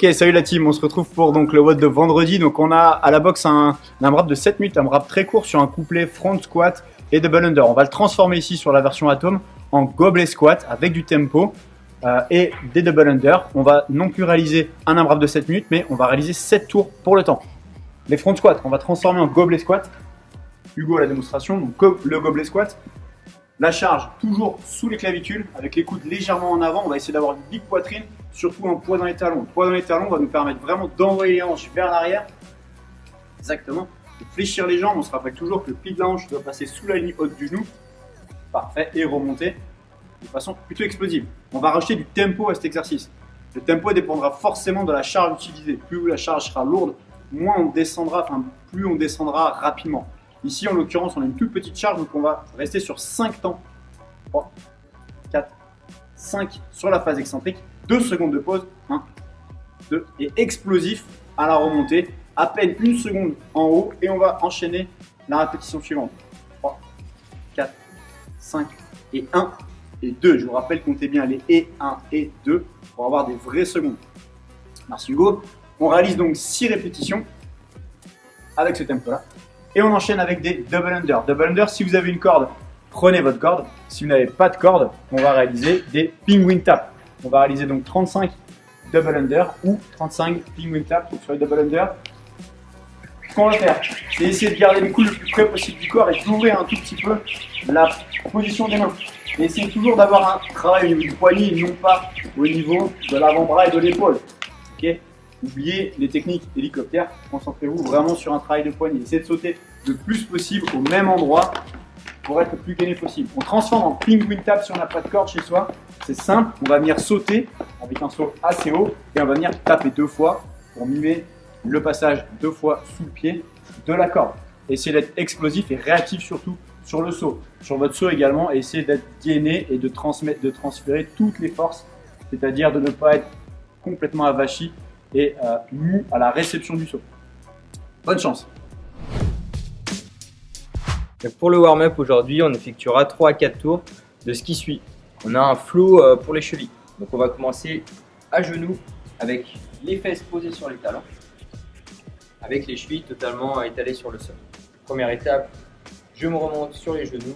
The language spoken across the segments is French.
Ok, salut la team, on se retrouve pour donc, le WOD de vendredi. Donc on a à la boxe un wrap de 7 minutes, un wrap très court sur un couplet front squat et double under. On va le transformer ici sur la version Atom en gobelet squat avec du tempo et des double under. On va non plus réaliser un AMRAP de 7 minutes, mais on va réaliser 7 tours pour le temps. Les front squats, on va transformer en gobelet squat. Hugo à la démonstration, donc le gobelet squat. La charge toujours sous les clavicules, avec les coudes légèrement en avant. On va essayer d'avoir une big poitrine, surtout un poids dans les talons. Le poids dans les talons va nous permettre vraiment d'envoyer les hanches vers l'arrière. Exactement. De fléchir les jambes. On se rappelle toujours que le pli de la hanche doit passer sous la ligne haute du genou. Parfait. Et remonter de façon plutôt explosive. On va rajouter du tempo à cet exercice. Le tempo dépendra forcément de la charge utilisée. Plus la charge sera lourde, moins on descendra, plus on descendra rapidement. Ici, en l'occurrence, on a une toute petite charge, donc on va rester sur 5 temps. 3, 4, 5 sur la phase excentrique. 2 secondes de pause. 1, 2 et explosif à la remontée. À peine 1 seconde en haut et on va enchaîner la répétition suivante. 3, 4, 5 et 1 et 2. Je vous rappelle, comptez bien les et 1 et 2 pour avoir des vraies secondes. Merci Hugo. On réalise donc 6 répétitions avec ce tempo-là. Et on enchaîne avec des double under. Double under, si vous avez une corde, prenez votre corde. Si vous n'avez pas de corde, on va réaliser des penguin taps. On va réaliser donc 35 double under ou 35 penguin taps sur les double under. Ce qu'on va faire, c'est essayer de garder les coudes le plus près possible du corps et d'ouvrir un tout petit peu la position des mains. Et essayez toujours d'avoir un travail au niveau du poignet et non pas au niveau de l'avant-bras et de l'épaule. Okay. Oubliez les techniques hélicoptères, concentrez-vous vraiment sur un travail de poignet. Essayez de sauter le plus possible au même endroit pour être le plus gainé possible. On transforme en penguin tap si on n'a pas de corde chez soi. C'est simple, on va venir sauter avec un saut assez haut et on va venir taper 2 fois pour mimer le passage 2 fois sous le pied de la corde. Essayez d'être explosif et réactif surtout sur le saut. Sur votre saut également, essayez d'être gainé et de transférer toutes les forces, c'est-à-dire de ne pas être complètement avachi et mou à la réception du saut. Bonne chance. Pour le warm-up aujourd'hui, on effectuera 3 à 4 tours de ce qui suit. On a un flow pour les chevilles. Donc on va commencer à genoux avec les fesses posées sur les talons, avec les chevilles totalement étalées sur le sol. Première étape, je me remonte sur les genoux,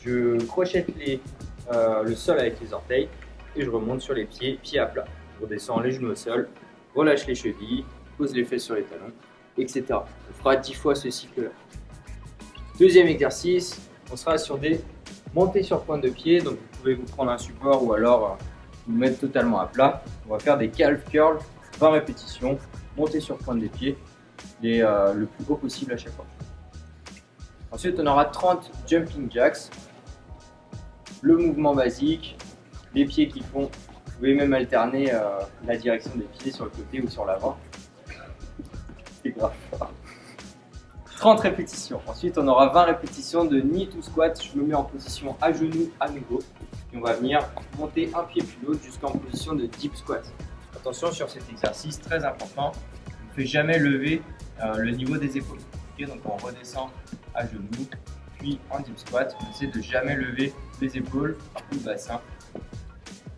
je crochette le sol avec les orteils et je remonte sur les pieds, pieds à plat. Je redescends les genoux au sol, relâche les chevilles, pose les fesses sur les talons, etc. On fera 10 fois ce cycle-là. Deuxième exercice, on sera sur des montées sur pointe de pied. Donc vous pouvez vous prendre un support ou alors vous mettre totalement à plat. On va faire des calf curls, 20 répétitions, montées sur pointe des pieds, le plus haut possible à chaque fois. Ensuite, on aura 30 jumping jacks. Le mouvement basique, les pieds qui font. Vous pouvez même alterner la direction des pieds sur le côté ou sur l'avant. C'est grave. 30 répétitions. Ensuite, on aura 20 répétitions de knee to squat. Je me mets en position à genoux à nouveau. Et on va venir monter un pied puis l'autre jusqu'en position de deep squat. Attention sur cet exercice, très important. On ne fait jamais lever le niveau des épaules. Okay, donc on redescend à genoux, puis en deep squat. On essaie de jamais lever les épaules ou le bassin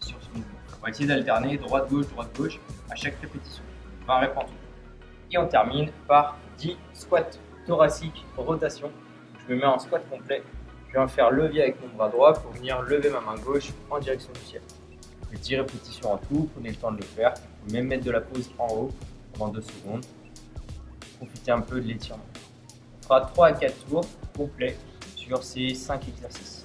sur ce mouvement. On va essayer d'alterner droite-gauche à chaque répétition. 20 répétitions. Et on termine par 10 squats thoraciques rotation. Je me mets en squat complet. Je viens faire levier avec mon bras droit pour venir lever ma main gauche en direction du ciel. 10 répétitions en tout, prenez le temps de le faire. Vous pouvez même mettre de la pause en haut pendant 2 secondes. Profitez un peu de l'étirement. On fera 3 à 4 tours complets sur ces 5 exercices.